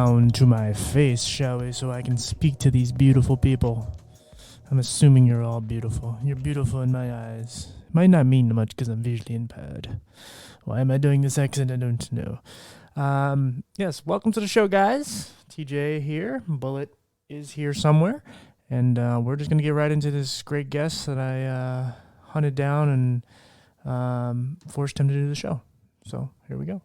down to my face, shall we, so I can speak to these beautiful people. I'm assuming you're all beautiful. You're beautiful in my eyes. Might not mean much because I'm visually impaired. Why am I doing this accent? I don't know. Yes, welcome to the show, guys. TJ here. Bullet is here somewhere. And we're just going to get right into this great guest that I hunted down and forced him to do the show. So here we go.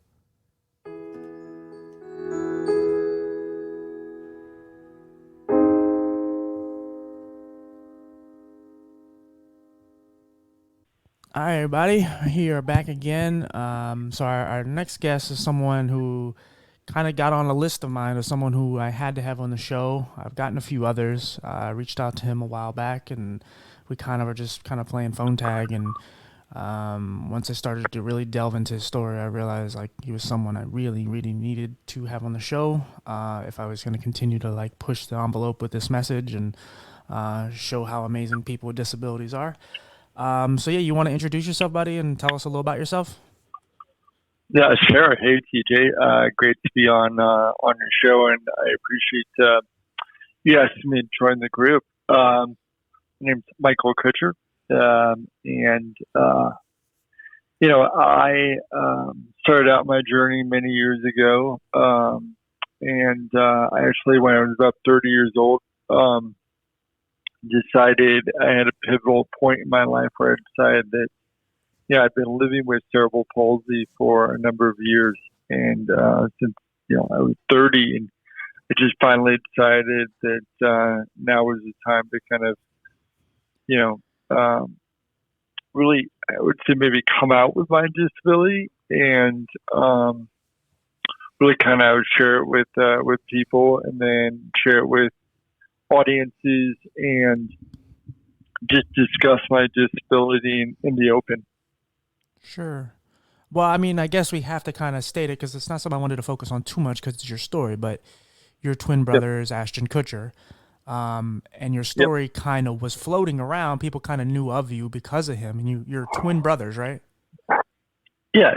All right, everybody, here back again. So our next guest is someone who kind of got on a list of mine, of someone who I had to have on the show. I've gotten a few others. I reached out to him a while back, and we kind of were just kind of playing phone tag. And once I started to really delve into his story, I realized like he was someone I really, really needed to have on the show if I was going to continue to like push the envelope with this message and show how amazing people with disabilities are. So yeah, you want to introduce yourself, buddy, and tell us a little about yourself? Yeah, sure. Hey, TJ. Great to be on your show, and I appreciate you asking me to join the group. My name's Michael Kutcher, and I started out my journey many years ago, and I actually, when I was about 30 years old, decided I had a pivotal point in my life where I decided that, I've been living with cerebral palsy for a number of years. And since, I was 30, and I just finally decided that now was the time to kind of, really, I would say maybe come out with my disability and really kind of share it with people, and then share it with audiences and just discuss my disability in the open. Sure. Well, I mean, I guess we have to kind of state it because it's not something I wanted to focus on too much because it's your story, but your twin brother is Ashton Kutcher. And your story kind of was floating around. People kind of knew of you because of him, and you're twin brothers, right? Yeah.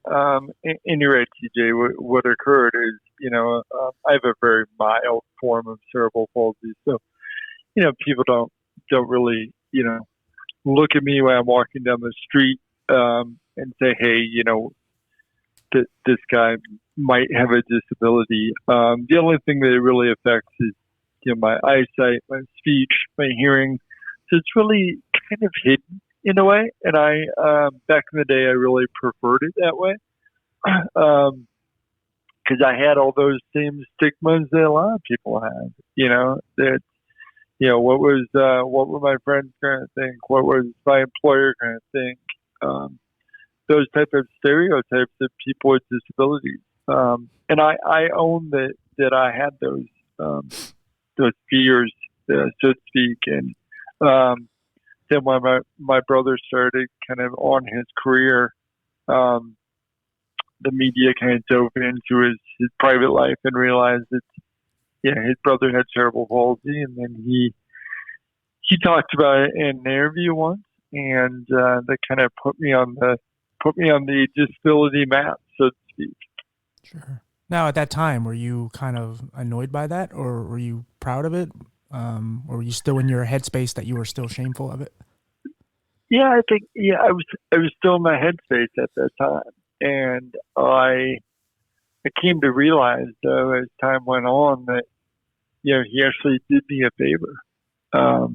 And you're right, TJ. What occurred is, I have a very mild form of cerebral palsy. So, people don't really, look at me when I'm walking down the street and say, hey, this guy might have a disability. The only thing that it really affects is, my eyesight, my speech, my hearing. So it's really kind of hidden in a way. And I, back in the day, I really preferred it that way. Because I had all those same stigmas that a lot of people have, that, what were my friends going to think? What was my employer going to think? Those type of stereotypes of people with disabilities. And I own that I had those fears, so to speak. And then when my brother started kind of on his career, the media kind of dove into his private life and realized that, his brother had cerebral palsy. And then he talked about it in an interview once, and that kind of put me on the disability map, so to speak. Sure. Now, at that time, were you kind of annoyed by that, or were you proud of it? Or were you still in your headspace that you were still shameful of it? Yeah, I think, I was still in my headspace at that time. And I came to realize, though, as time went on, that, he actually did me a favor. I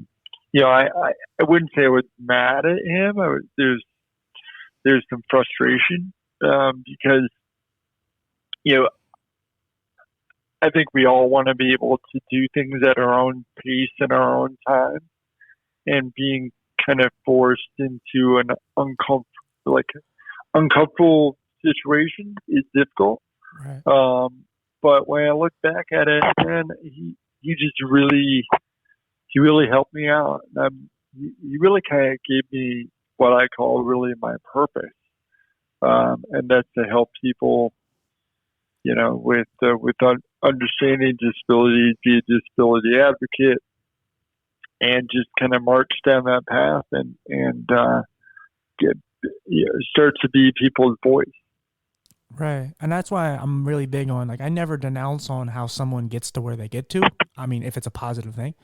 wouldn't say I was mad at him. There's some frustration because, I think we all want to be able to do things at our own pace and our own time, and being kind of forced into an uncomfortable situation is difficult. Right. But when I look back at it, man, he really helped me out. He really kind of gave me what I call really my purpose, and that's to help people, with understanding disability, be a disability advocate, and just kind of march down that path and start to be people's voice. Right. And that's why I'm really big on, like, I never denounce on how someone gets to where they get to. I mean, if it's a positive thing,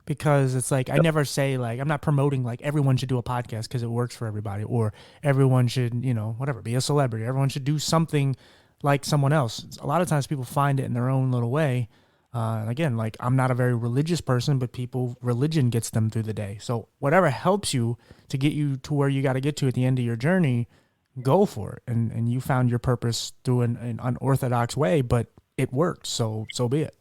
because it's like, I never say, like, I'm not promoting, like, everyone should do a podcast because it works for everybody, or everyone should, whatever, be a celebrity. Everyone should do something like someone else. A lot of times people find it in their own little way. And again, like, I'm not a very religious person, but religion gets them through the day. So whatever helps you to get you to where you got to get to at the end of your journey, go for it. And you found your purpose through an unorthodox way, but it worked. So be it.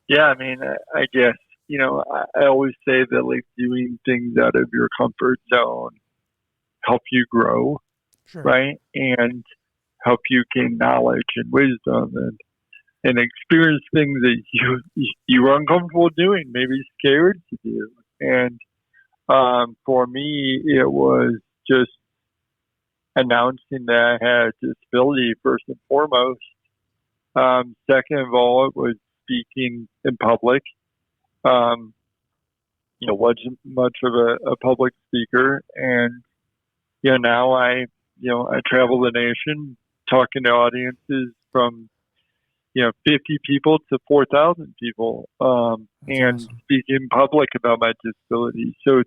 Yeah, I mean, I guess, I always say that like doing things out of your comfort zone help you grow, Sure. right? And help you gain knowledge and wisdom and experience things that you were uncomfortable doing, maybe scared to do. And for me, it was just announcing that I had a disability first and foremost. Second of all, it was speaking in public. Um, wasn't much of a public speaker, and now I travel the nation talking to audiences from 50 people to 4,000 people, That's and awesome. speaking in public about my disability. So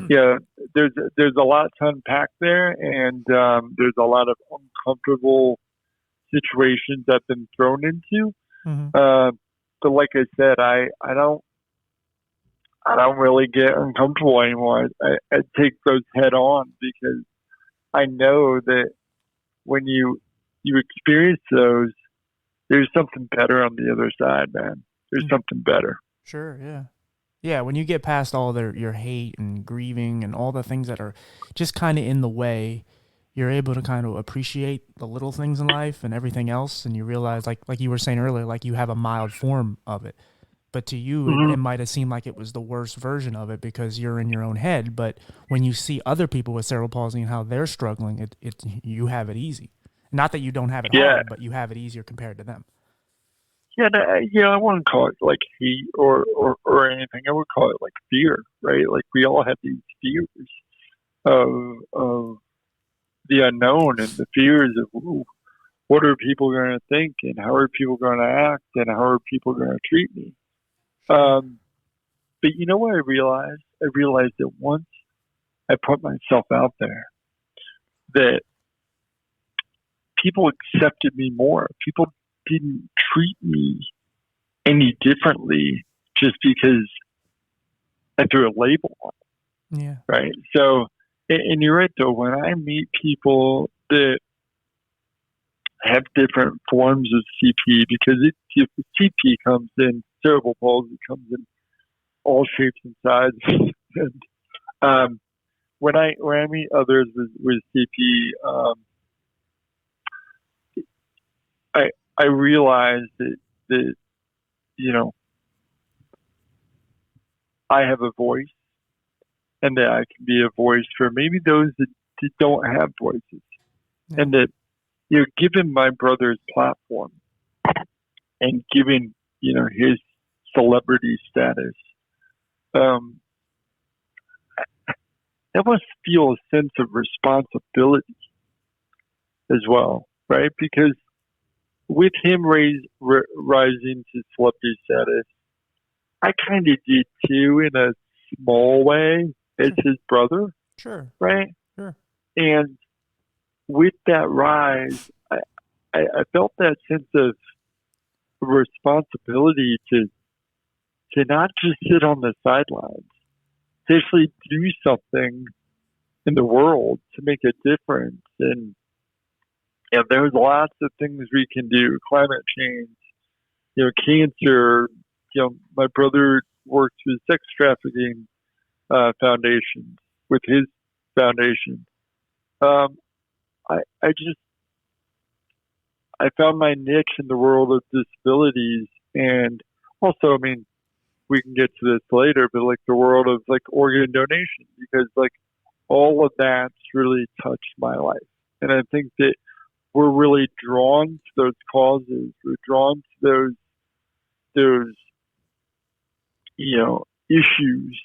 yeah, there's a lot to unpack there, and there's a lot of uncomfortable situations I've been thrown into. Mm-hmm. Uh, but like I said, I don't really get uncomfortable anymore. I take those head on because I know that when you experience those, there's something better on the other side, man. There's something better. Sure. Yeah. Yeah. When you get past all your hate and grieving and all the things that are just kind of in the way, you're able to kind of appreciate the little things in life and everything else. And you realize, like you were saying earlier, like you have a mild form of it. But to you, it Hmm. might have seemed like it was the worst version of it because you're in your own head. But when you see other people with cerebral palsy and how they're struggling, you have it easy. Not that you don't have it Yeah, hard, but you have it easier compared to them. yeah, no, I wouldn't call it like hate or anything. I would call it like fear, right? Like we all have these fears of the unknown and the fears of ooh, what are people going to think and how are people going to act and how are people going to treat me. Sure. But you know what I realized? I realized that once I put myself out there, that people accepted me more. People didn't treat me any differently just because I threw a label on Yeah. it, right? So, and you're right though. When I meet people that have different forms of CP, because CP comes in cerebral palsy comes in all shapes and sizes, and um, when I meet others with CP, I I realize that you know I have a voice and that I can be a voice for maybe those that don't have voices, Yeah. and that given my brother's platform and given his celebrity status, um, that must feel a sense of responsibility as well, right? Because with him rising to celebrity status, I kind of did too in a small way as Sure. his brother, Sure. right? Sure. And with that rise, I felt that sense of responsibility to not just sit on the sidelines, to actually do something in the world to make a difference. And there's lots of things we can do. Climate change, cancer. My brother works with sex trafficking foundations with his foundation. Um, I just I found my niche in the world of disabilities, and also, I mean, we can get to this later, but like the world of like organ donation, because like all of that's really touched my life, and I think that we're really drawn to those causes. We're drawn to those issues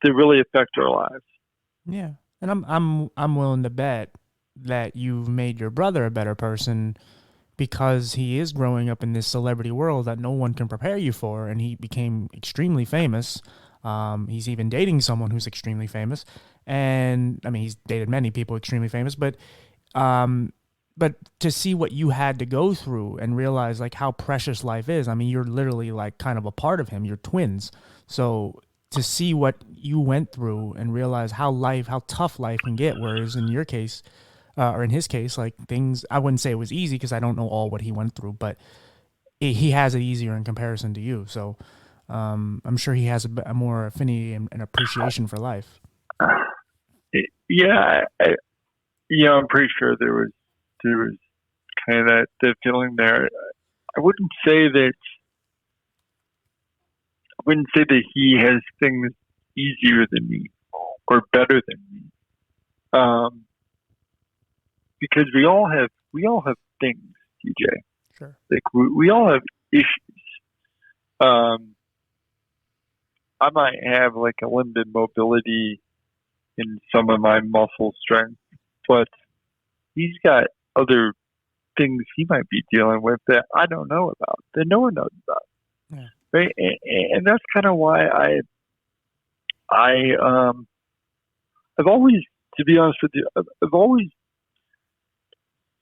that really affect our lives. Yeah. And I'm willing to bet. that you've made your brother a better person because he is growing up in this celebrity world that no one can prepare you for, and he became extremely famous. He's even dating someone who's extremely famous, and I mean, he's dated many people extremely famous, um, but to see what you had to go through and realize like how precious life is. I mean, you're literally like kind of a part of him. You're twins, so to see what you went through and realize how tough life can get. Whereas in your case, or in his case, like things, I wouldn't say it was easy because I don't know all what he went through, but he has it easier in comparison to you. So I'm sure he has a more affinity and appreciation for life. Yeah, I'm pretty sure there was kind of that feeling there. I wouldn't say that he has things easier than me or better than me, because we all have things, TJ. Sure. Like we all have issues. Um, I might have like a limited mobility in some of my muscle strength, but he's got other things he might be dealing with that I don't know about, that no one knows about. Yeah. Right, and that's kind of why I've always, to be honest with you, I've always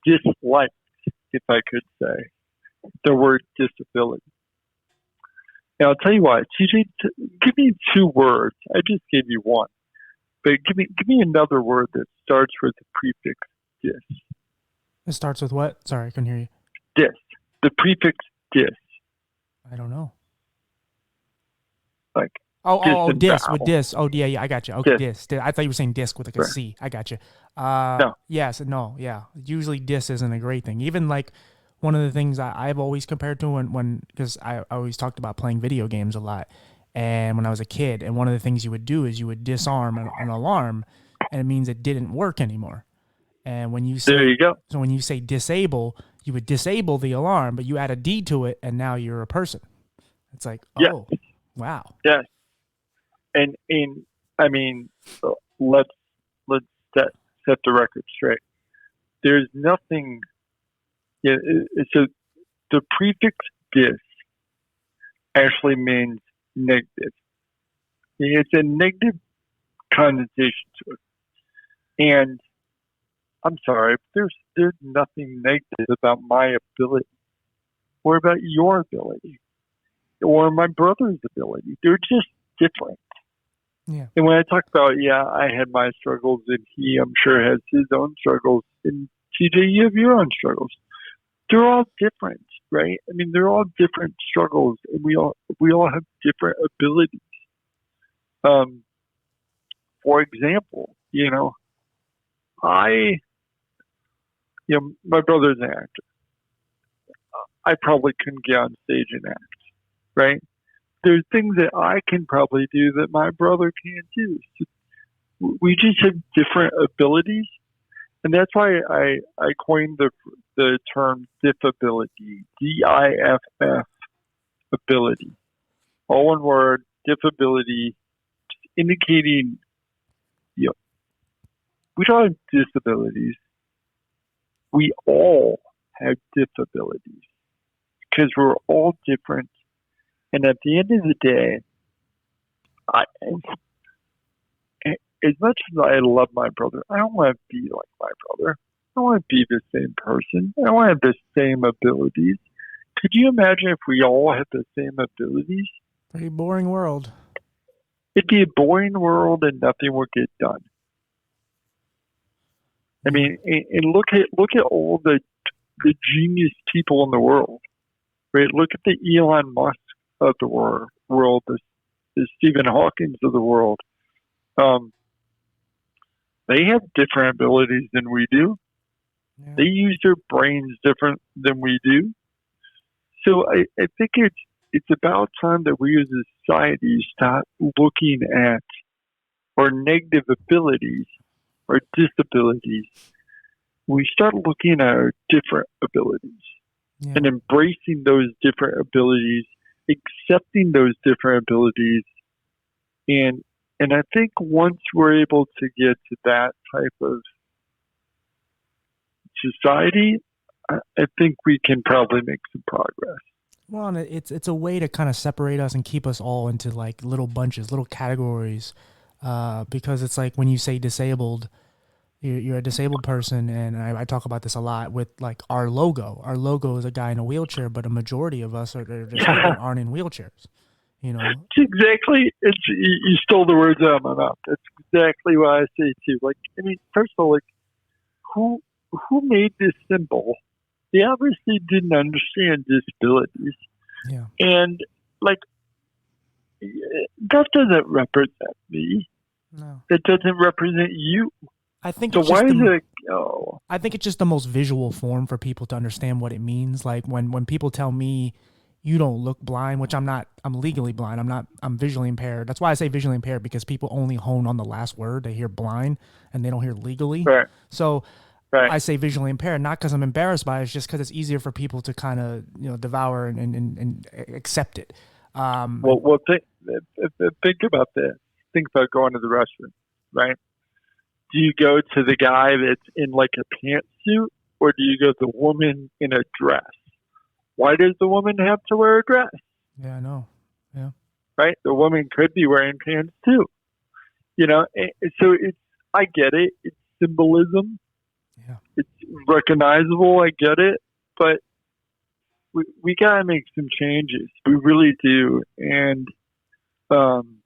disliked, if I could say, the word disability. Now I'll tell you why, TJ. Give me two words. I just gave you one, but give me another word that starts with the prefix dis. It starts with what? Sorry, I couldn't hear you. Dis. The prefix dis. I don't know. Like Disc with disembowel. disc. Oh, yeah, I got you. Okay, Dis. disc. I thought you were saying disc with like a Right. C. I got you. No. Yes, no, yeah. Usually disc isn't a great thing. Even like one of the things I've always compared to because I always talked about playing video games a lot, and when I was a kid, and one of the things you would do is you would disarm an alarm, and it means it didn't work anymore. And There you go. when you say disable, you would disable the alarm, but you add a D to it, and now you're a person. It's like, Yes. oh, wow. Yes. And I mean, let's let's set the record straight. There's nothing. Yeah. So the prefix dis actually means negative. It's a negative connotation to it. And I'm sorry, but there's nothing negative about my ability or about your ability or my brother's ability. They're just different. Yeah. And when I talk about, yeah, I had my struggles and he, I'm sure, has his own struggles. And TJ, you have your own struggles. They're all different, right? I mean, they're all different struggles, and we all have different abilities. Um, for example, I, my brother's an actor. I probably couldn't get on stage and act, right? There's things that I can probably do that my brother can't do. So we just have different abilities, and that's why I coined the term diffability, DIFF ability, all one word, diffability, indicating we don't have disabilities. We all have disabilities because we're all different. And at the end of the day, as much as I love my brother, I don't want to be like my brother. I don't want to be the same person. I don't want to have the same abilities. Could you imagine if we all had the same abilities? Pretty boring world. It'd be a boring world and nothing would get done. I mean, and look at all the genius people in the world, right? Look at the Elon Musk of the world, the Stephen Hawkins of the world. They have different abilities than we do. Yeah. They use their brains different than we do. So I think it's about time that we as a society start looking at our negative abilities, our disabilities. We start looking at our different abilities and embracing those different abilities, accepting those different abilities, and I think once we're able to get to that type of society, I think we can probably make some progress. Well, and it's a way to kind of separate us and keep us all into like little bunches, little categories, because it's like when you say disabled, you're a disabled person, and I talk about this a lot with like our logo. Our logo is a guy in a wheelchair, but a majority of us are disabled Yeah, aren't in wheelchairs. You know, it's exactly. It's you stole the words out of my mouth. That's exactly what I say too. Like, I mean, first of all, like who who made this symbol? They obviously didn't understand disabilities, yeah, and like that doesn't represent me. no. That doesn't represent you. I think So it's why just is the it? Oh, I think it's just the most visual form for people to understand what it means. Like when people tell me you don't look blind, which I'm not, I'm legally blind. I'm not, I'm visually impaired. That's why I say visually impaired, because people only hone on the last word. They hear blind and they don't hear legally. right, So right. I say visually impaired, not because I'm embarrassed by it, it's just because it's easier for people to kind of, devour and accept it. Well, think about this. Think about going to the restroom, right? Do you go to the guy that's in like a pantsuit, or do you go to the woman in a dress? Why does the woman have to wear a dress? yeah, I know. Yeah. Right? The woman could be wearing pants too. So it's I get it. It's symbolism. Yeah. It's recognizable. I get it, but we gotta make some changes. We really do, and um,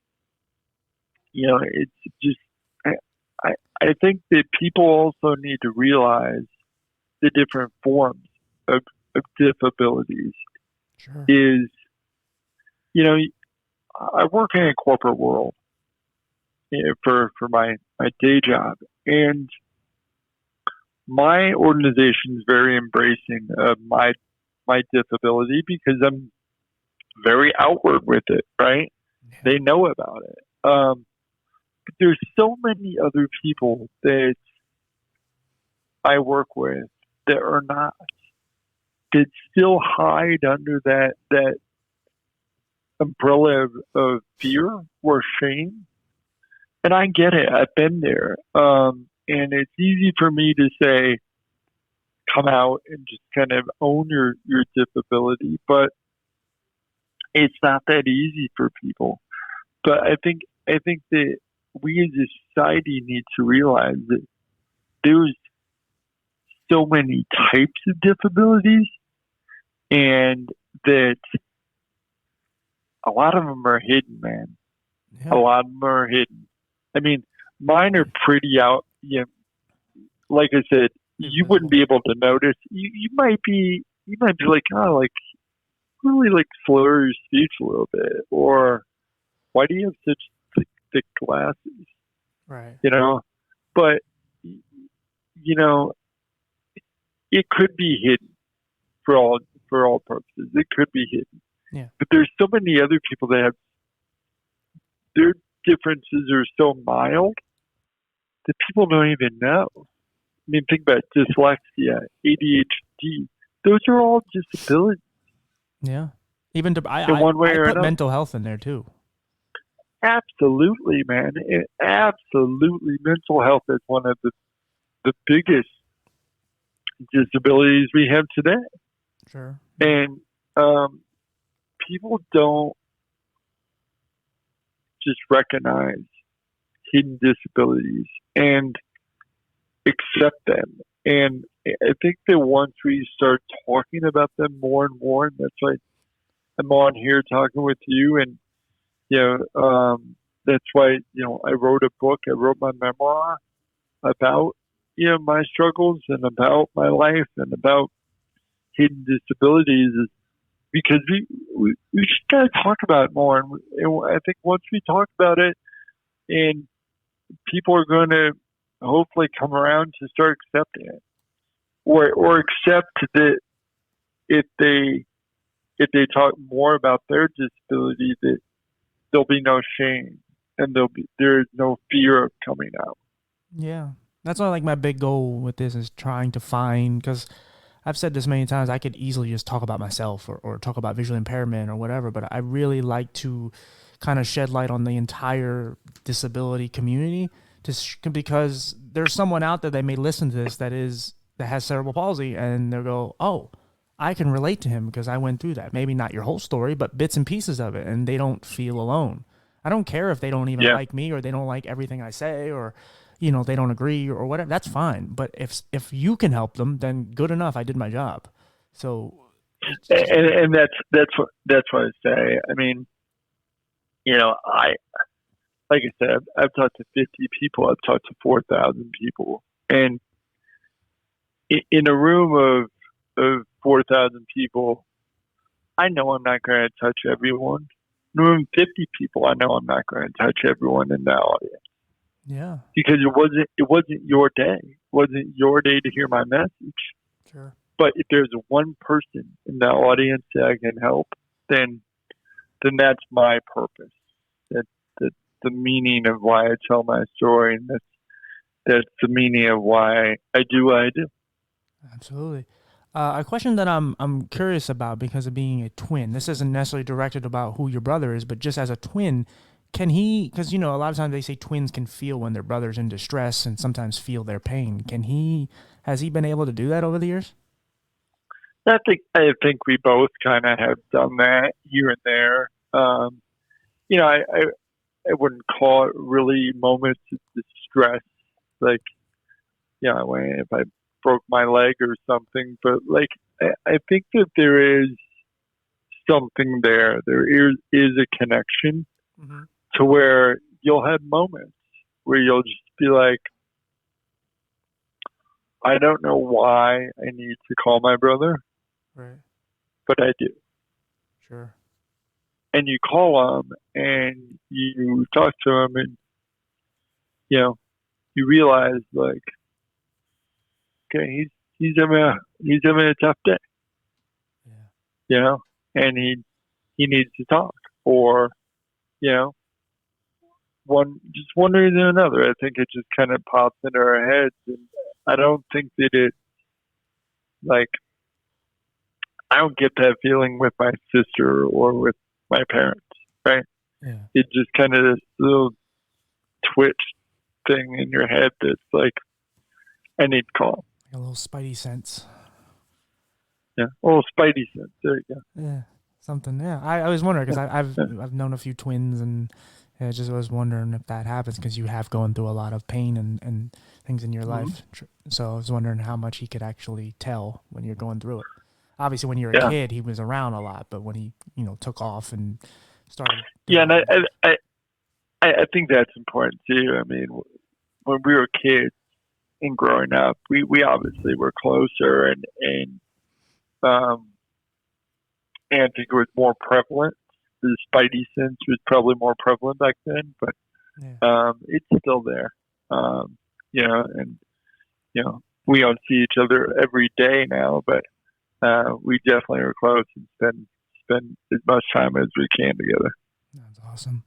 it's just I, I I think that people also need to realize the different forms of disabilities. Sure. Is you know I work in a corporate world for my day job, and my organization is very embracing of my disability because I'm very outward with it. Right? Yeah. They know about it. But there's so many other people that I work with that are not, that still hide under that umbrella of fear or shame. And I get it. I've been there. And it's easy for me to say, come out and just kind of own your disability, but it's not that easy for people. But I think that we as a society need to realize that there's so many types of disabilities, and that a lot of them are hidden, man. A Yeah. lot of them are hidden. I mean, mine are pretty out. Like I said, you wouldn't Invisible. be able to notice. You might be like, oh, like really like slur your speech a little bit, or why do you have such thick glasses? Right. You know, but you know, it could be hidden for all purposes. It could be hidden, Yeah. but there's so many other people that have their differences are so mild that people don't even know. I mean, think about dyslexia, ADHD. Those are all disabilities Yeah. Even in one way I or put another. mental health in there too. Absolutely, man. Absolutely. Mental health is one of the biggest disabilities we have today. Sure. Yeah. And people don't just recognize hidden disabilities and accept them. And I think that once we start talking about them more and more, and that's why I'm on here talking with you, and you that's why I wrote a book. I wrote my memoir about my struggles and about my life and about hidden disabilities, is because we just gotta talk about it more. And I think once we talk about it, and people are going to hopefully come around to start accepting it, or accept that if they talk more about their disability, that there'll be no shame, and there's no fear of coming out. Yeah. That's why like my big goal with this is trying to find, because I've said this many times, I could easily just talk about myself or talk about visual impairment or whatever, but I really like to kind of shed light on the entire disability community, because there's someone out there that may listen to this that is that has cerebral palsy, and they'll go, "Oh, I can relate to him because I went through that. Maybe not your whole story, but bits and pieces of it," and they don't feel alone. I don't care if they don't even Yeah. like me or they don't like everything I say or they don't agree or whatever. That's fine. But if you can help them, then good enough. I did my job. So it's just And that's what I say. I mean, I like I said, I've talked to 50 people. I've talked to 4,000 people, and in a room of 4,000 people, I know I'm not going to touch everyone. In a room of 50 people, I know I'm not going to touch everyone in that audience yeah, because it wasn't your day. It wasn't your day to hear my message. sure, But if there's one person in that audience that I can help, then that's my purpose. That's the meaning of why I tell my story, and that's the meaning of why I do what I do. absolutely. A question that I'm curious about because of being a twin. This isn't necessarily directed about who your brother is, but just as a twin, can he? Because a lot of times they say twins can feel when their brother's in distress and sometimes feel their pain. Can he? Has he been able to do that over the years? I think we both kind of have done that here and there. I wouldn't call it really moments of distress, like when if I broke my leg or something, but like I think that there is something there. There is a connection Mm-hmm. to where you'll have moments where you'll just be like, I don't know why I need to call my brother, Right. but I do. Sure. And you call him and you talk to him, and you realize like, okay, he's having a tough day, Yeah. you know, and he needs to talk, or you know, one reason or another. I think it just kind of pops into our heads, and I don't think that it like I don't get that feeling with my sister or with my parents, right? Yeah. It just kind of this little twitch thing in your head that's like, I need to call. Like a little spidey sense. Yeah, a little spidey sense. There you go. Yeah. Something. Yeah. I was wondering because Yeah, I've yeah. I've known a few twins and I just was wondering if that happens because you have gone through a lot of pain and things in your Mm-hmm. life. So I was wondering how much he could actually tell when you're going through it. Obviously, when you're a Yeah, kid, he was around a lot, but when he took off and started yeah, doing and other things. I think that's important too. I mean, when we were kids and growing up, we obviously were closer, um, and I think it was more prevalent. The spidey sense was probably more prevalent back then, but Yeah. it's still there. Um, and we don't see each other every day now, but we definitely are close and spend as much time as we can together. That's awesome.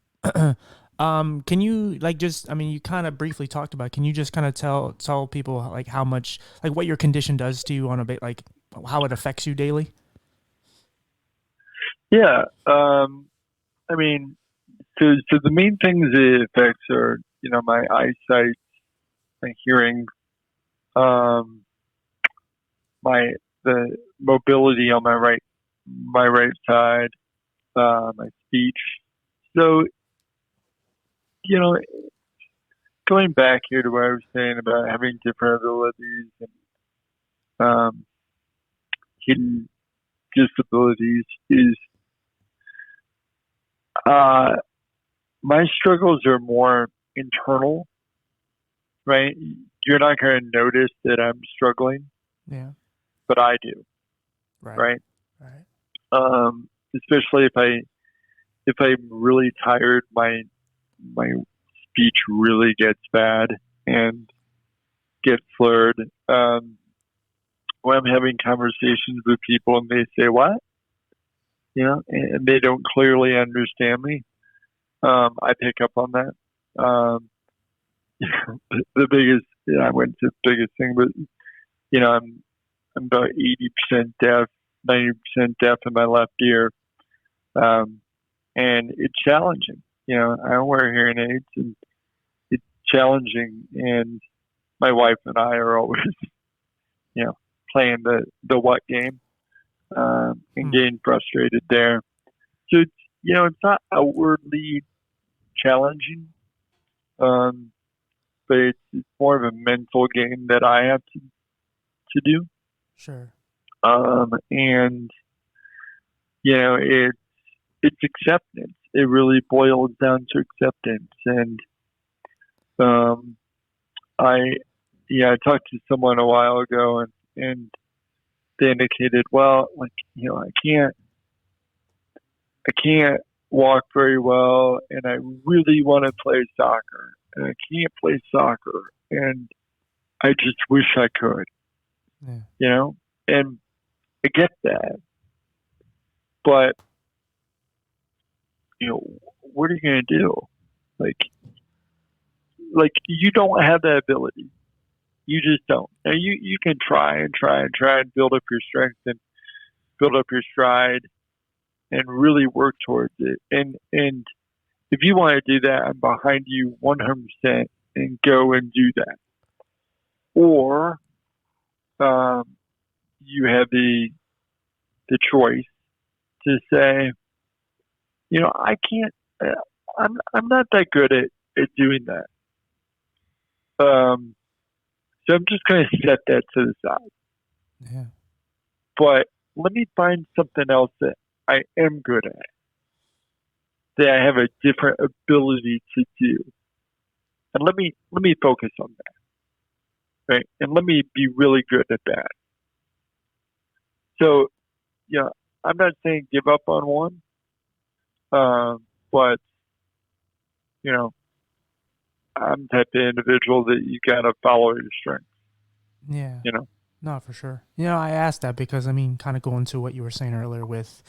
Can you like just? I mean, you kind of briefly talked about. Can you just kind of tell people like how much like what your condition does to you on a bit like how it affects you daily? Yeah, I mean, so the main things it affects are my eyesight, my hearing, um, my the mobility on my right side, my speech. So you know, going back here to what I was saying about having different abilities and hidden disabilities is uh, my struggles are more internal, right? You're not going to notice that I'm struggling, Yeah. but I do, Right. right? Right. Especially if I'm really tired, my speech really gets bad and gets slurred. When I'm having conversations with people and they say what, and they don't clearly understand me, I pick up on that. The biggest, I went to the biggest thing, but I'm about 80% deaf, 90% deaf in my left ear, um, and it's challenging. I don't wear hearing aids, and it's challenging. And my wife and I are always you know, playing the what game, and getting frustrated there. So it's, it's not outwardly challenging, um, but it's more of a mental game that I have to do. Sure. And it's acceptance. It really boils down to acceptance. And um, I I talked to someone a while ago, and they indicated, well, like, I can't walk very well, and I really want to play soccer, and I can't play soccer, and I just wish I could, Yeah. and I get that, but what are you going to do? Like, you don't have that ability. You just don't. Now you can try and try and try and build up your strength and build up your stride and really work towards it. And if you want to do that, I'm behind you 100%, and go and do that. Or you have the choice to say, I can't. I'm not that good at doing that. So I'm just going to set that to the side. Yeah. But let me find something else that I am good at, that I have a different ability to do, and let me focus on that, right? And let me be really good at that. So, I'm not saying give up on one, but I'm the type of individual that you gotta follow your strength. Yeah. No, for sure. I asked that because, kind of going to what you were saying earlier with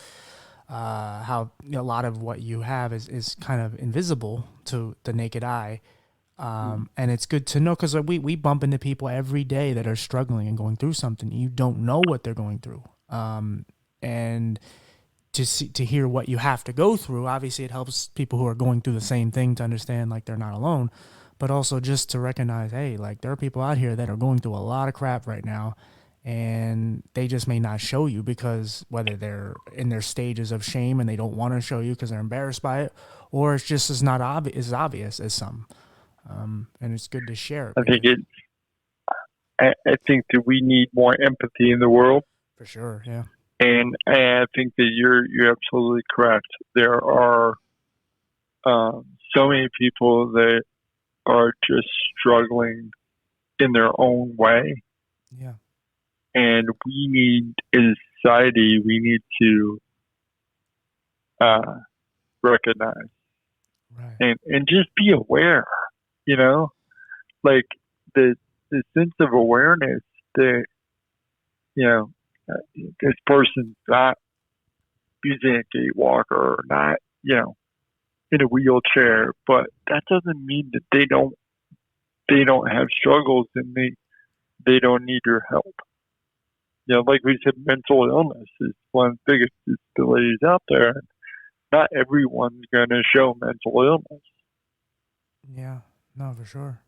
how a lot of what you have is kind of invisible to the naked eye. And it's good to know, because we bump into people every day that are struggling and going through something. You don't know what they're going through. And to hear what you have to go through, obviously it helps people who are going through the same thing to understand, like, they're not alone, but also just to recognize, hey, like, there are people out here that are going through a lot of crap right now, and they just may not show you, because whether they're in their stages of shame and they don't want to show you because they're embarrassed by it, or it's just as not as obvious as some. And it's good to share it. I think I think that we need more empathy in the world. For sure, yeah. And I think that you're absolutely correct. There are so many people that are just struggling in their own way. Yeah. And we need, as a society, we need to recognize, right, and just be aware, like the sense of awareness that, this person's not using a gait walker, or not, in a wheelchair, but that doesn't mean that they don't have struggles, and they don't need your help. Like we said, mental illness is one of the biggest disabilities out there. Not everyone's going to show mental illness. Yeah, no, for sure.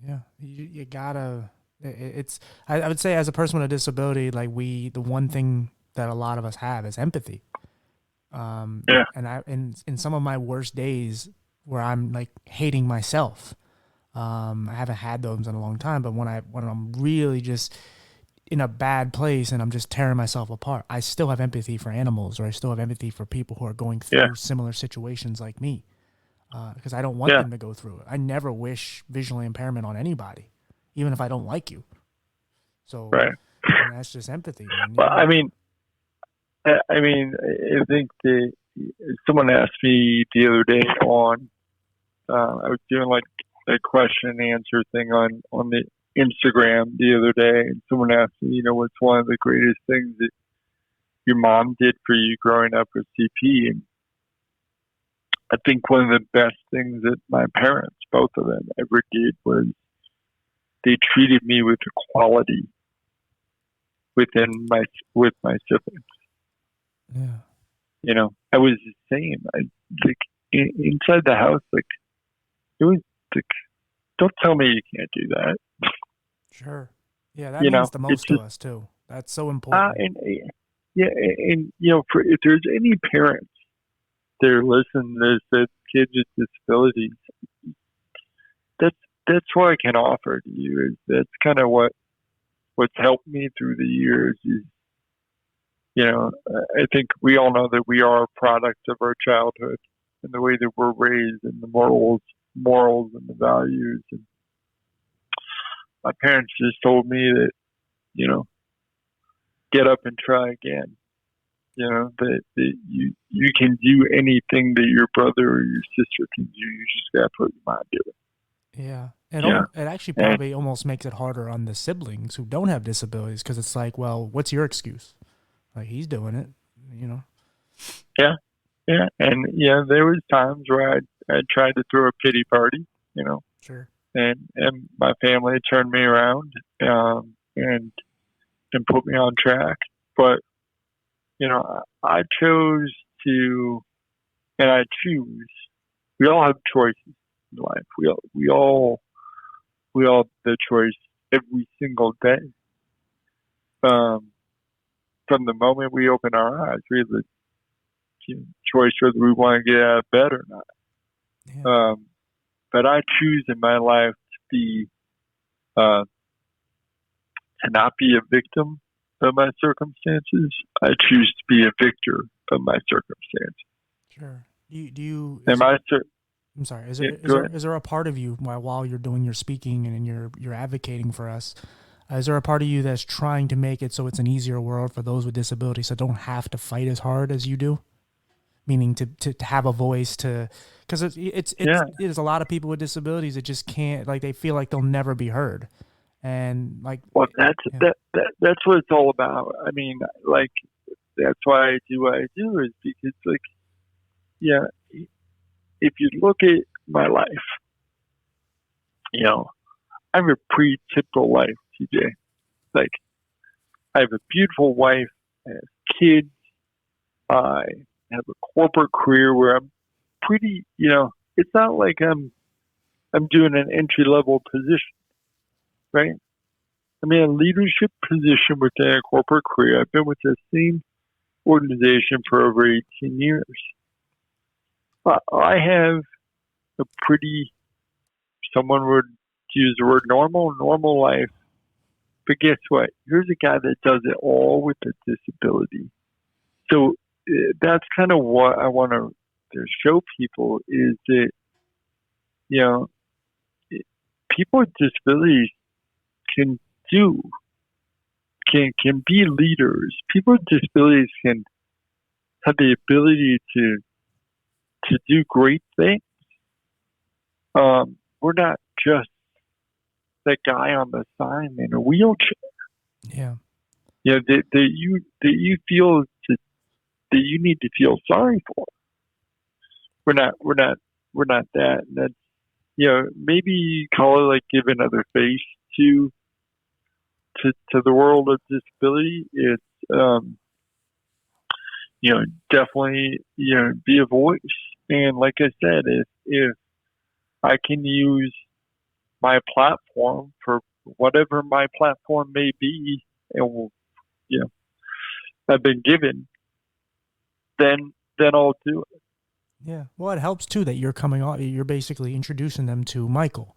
Yeah, you gotta. It's. I would say, as a person with a disability, like, the one thing that a lot of us have is empathy. Yeah. And in some of my worst days, where I'm like hating myself, I haven't had those in a long time. But when I'm really just in a bad place and I'm just tearing myself apart, I still have empathy for animals, or I still have empathy for people who are going through similar situations like me, because I don't want them to go through it. I never wish visual impairment on anybody, even if I don't like you. So right. That's just empathy, man. Well, I think someone asked me the other day on, I was doing like a question and answer thing on the Instagram the other day, and someone asked me, what's one of the greatest things that your mom did for you growing up with CP? And I think one of the best things that my parents, both of them, ever did was they treated me with equality with my siblings. Yeah. I was the same. Inside the house, like, it was like, don't tell me you can't do that. Sure. Yeah, that You means know, the it's most to just us too. That's so important. and yeah, and for if there's any parents that are listening to this that kids with disabilities, that's that's what I can offer to you. Is that's kind of what's helped me through the years. Is I think we all know that we are a product of our childhood and the way that we're raised and the morals and the values. And my parents just told me that you know get up and try again. That you can do anything that your brother or your sister can do. You just gotta put your mind to it. Yeah. Yeah, It actually and probably almost makes it harder on the siblings who don't have disabilities because it's like, well, what's your excuse? Like he's doing it, you know. yeah, yeah, and there was times where I tried to throw a pity party, you know, Sure. and my family turned me around, and put me on track. But I chose to, and I choose. We all have choices in life. We all have the choice every single day. Um, from the moment we open our eyes, we have the choice whether we want to get out of bed or not. Yeah. But I choose in my life uh, to not be a victim of my circumstances. I choose to be a victor of my circumstances. Sure. Do you And my I'm sorry. yeah, go ahead. Is there a part of you while you're doing your speaking and you're advocating for us? Is there a part of you that's trying to make it so it's an easier world for those with disabilities that don't have to fight as hard as you do? Meaning to have a voice to, because Yeah. it is a lot of people with disabilities that just can't, like they feel like they'll never be heard, and like Well, that's yeah, that's what it's all about. I mean, like that's why I do what I do is because like yeah, if you look at my life, you know, I have a pretty typical life, TJ. Like I have a beautiful wife, I have kids, I have a corporate career where I'm pretty, it's not like I'm doing an entry level position, right? I'm in a leadership position within a corporate career. I've been with the same organization for over 18 years. I have a pretty, someone would use the word normal life. But guess what? Here's a guy that does it all with a disability. So that's kind of what I want to show people is that, you know, people with disabilities can do, can be leaders. People with disabilities can have the ability to do great things. We're not just that guy on the sign in a wheelchair. yeah, That you feel that you need to feel sorry for. We're not that. And that's maybe you call it like give another face to to the world of disability. It's definitely be a voice. And like I said, if I can use my platform for whatever my platform may be, and you know I've been given, then I'll do it. yeah. Well, it helps too that you're coming on. You're basically introducing them to Michael,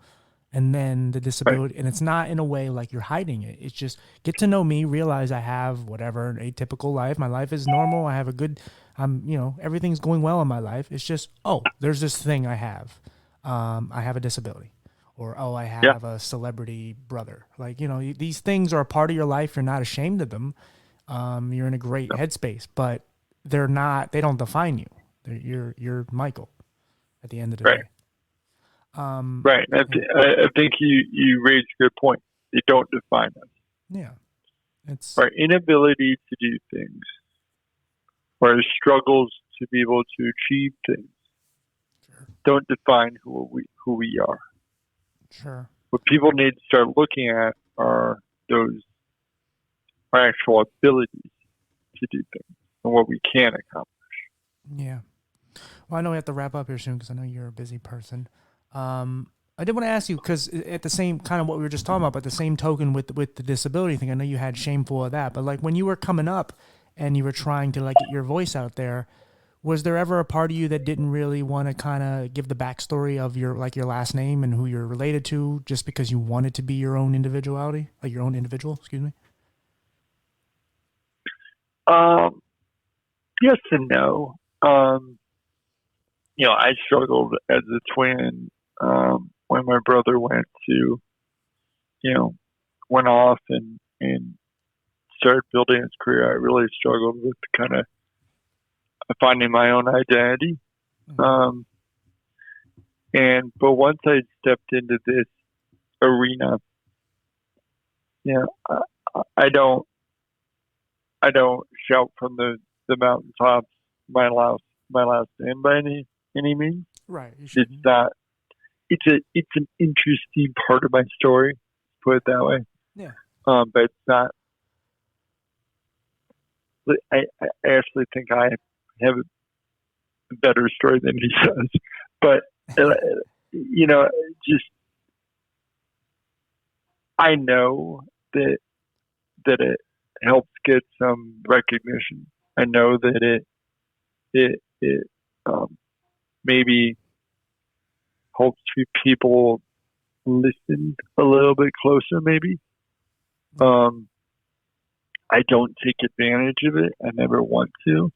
and then the Right. disability, and it's not in a way like you're hiding it. It's just get to know me, realize I have whatever an atypical life. My life is normal. I have a good, everything's going well in my life. It's just, oh, there's this thing I have. I have a disability, or oh, I Yeah. have a celebrity brother. Like these things are a part of your life. You're not ashamed of them. You're in a great No. headspace, but they're not. They don't define you. You're Michael at the end of the Right. day. Right. Yeah, I think you raised a good point. They don't define us. yeah. It's Our inability to do things, or our struggles to be able to achieve things, sure, don't define who we are. sure. What people need to start looking at are those our actual abilities to do things and what we can accomplish. Yeah. Well, I know we have to wrap up here soon because I know you're a busy person. Um, I did want to ask you because at the same kind of what we were just talking about, but the same token with the disability thing, I know you had shameful of that, but like when you were coming up and you were trying to like get your voice out there, was there ever a part of you that didn't really want to kind of give the backstory of your like your last name and who you're related to, just because you wanted to be your own individuality, like your own individual? Excuse me. Um, yes and no. I struggled as a twin when my brother you know, went off and started building his career. I really struggled with kind of finding my own identity. Mm-hmm. Um, but once I stepped into this arena, I don't shout from the mountaintops my last name by any means. Right. You It's shouldn't. not. It's an interesting part of my story, put it that way. Yeah. But it's not. I actually think I have a better story than he does. But uh, just I know that it helps get some recognition. I know that it maybe helps people listen a little bit closer. Maybe I don't take advantage of it. I never want to.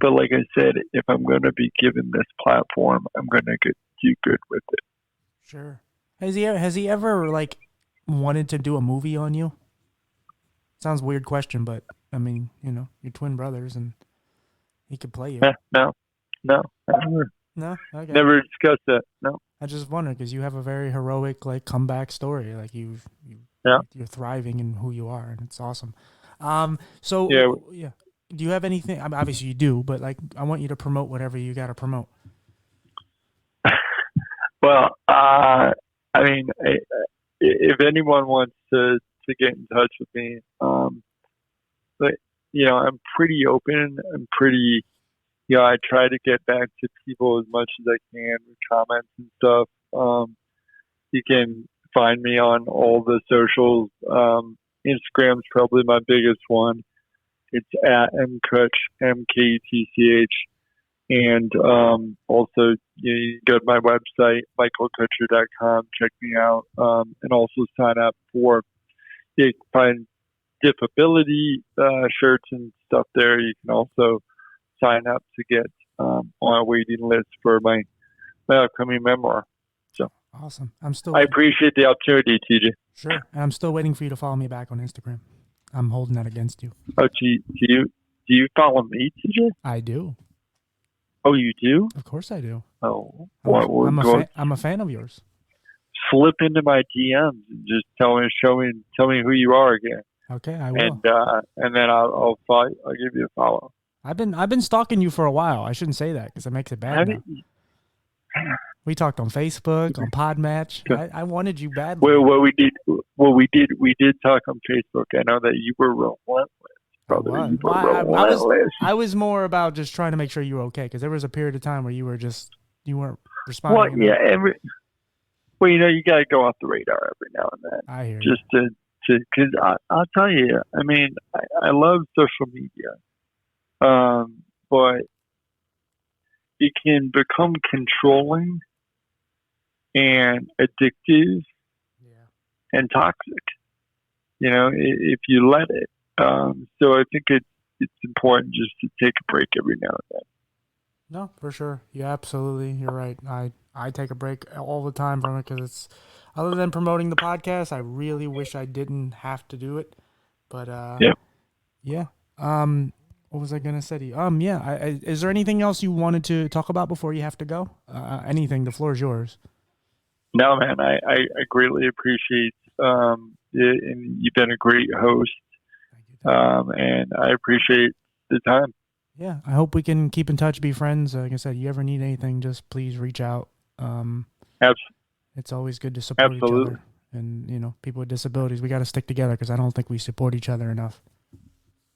But like I said, if I'm going to be given this platform, I'm going to do good with it. Sure. Has he ever like wanted to do a movie on you? Sounds weird question, but I mean, you're twin brothers and he could play you. No, never, No? Okay. never discussed that. No, I just wondered because you have a very heroic like comeback story. Like yeah, you're thriving in who you are, and it's awesome. yeah. So yeah, do you have anything? I mean, obviously you do, but like I want you to promote whatever you got to promote. Well, I mean, if anyone wants to get in touch with me, but I'm pretty open. I'm pretty, I try to get back to people as much as I can with comments and stuff. You can find me on all the socials. Instagram's probably my biggest one. It's at mkutch, mkutch. And also, you can go to my website, michaelkutcher.com, check me out, and also sign up for, you can find disability shirts and stuff there. You can also sign up to get on a waiting list for my upcoming memoir. So Awesome. I'm still I waiting. appreciate the opportunity, TJ. Sure. And I'm still waiting for you to follow me back on Instagram. I'm holding that against you. Oh, do you follow me, TJ? I do. Oh, you do? Of course I do. Oh, I'm a fan of yours. slip into my DMs and just tell me who you are again, Okay, I will. and then I'll give you a follow. I've been stalking you for a while. I shouldn't say that because it makes it bad now. We talked on Facebook, on Podmatch. I wanted you badly. Well, we did talk on Facebook. I know that you were relentless, brother. You were relentless. I was more about just trying to make sure you were okay because there was a period of time where you weren't Well, responding. yeah, you got to go off the radar every now and then. I hear just you. because I'll tell you, I mean, I love social media, but it can become controlling and addictive and toxic, if you let it. So I think it's important just to take a break every now and then. No, for sure. Yeah, absolutely. You're right. I take a break all the time from it because it's, other than promoting the podcast, I really wish I didn't have to do it. But yeah. What was I gonna say to you? Yeah. Is there anything else you wanted to talk about before you have to go? Anything? The floor is yours. No, man, I greatly appreciate it, and you've been a great host. Thank you. And I appreciate the time. Yeah, I hope we can keep in touch, be friends. Like I said, you ever need anything, just please reach out. It's always good to support each other. And, people with disabilities, we got to stick together because I don't think we support each other enough.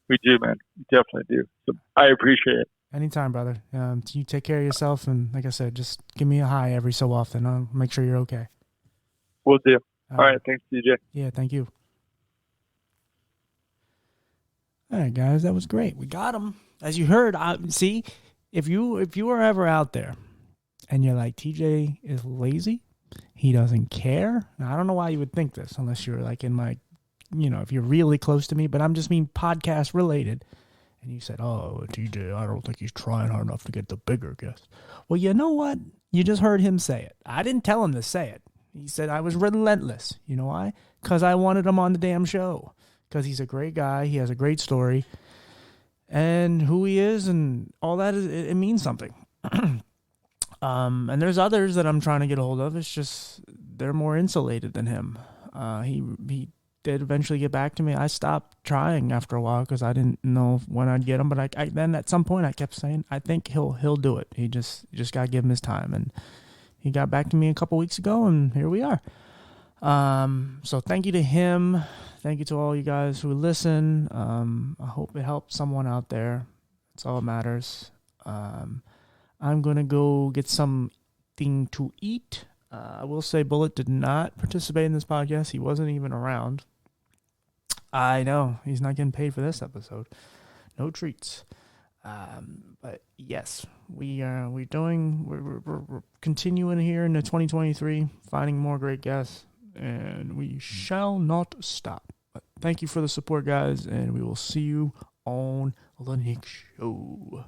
We do, man. We definitely do. So I appreciate it. Anytime, brother. You take care of yourself, and like I said, just give me a hi every so often. I'll make sure you're okay. Will do. All All right. right. Thanks, DJ. Yeah, thank you. All right, guys, that was great. We got him. As you heard, see, if you are ever out there and you're like, TJ is lazy, he doesn't care. Now, I don't know why you would think this unless you're like in my, if you're really close to me, but I'm just mean podcast related. And you said, oh, TJ, I don't think he's trying hard enough to get the bigger guest. Well, you know what? You just heard him say it. I didn't tell him to say it. He said I was relentless. You know why? Because I wanted him on the damn show. Because he's a great guy. He has a great story. And who he is and all that, it means something. And there's others that I'm trying to get a hold of. It's just they're more insulated than him. He did eventually get back to me. I stopped trying after a while because I didn't know when I'd get him. But I then at some point I kept saying I think he'll do it. He just got to give him his time. And he got back to me a couple weeks ago, and here we are. So thank you to him. Thank you to all you guys who listen. I hope it helped someone out there. That's all that matters. I'm going to go get something to eat. I will say Bullet did not participate in this podcast. He wasn't even around. I know. He's not getting paid for this episode. No treats. But yes, we're continuing here into 2023, finding more great guests, and we shall not stop. But thank you for the support, guys, and we will see you on the next show.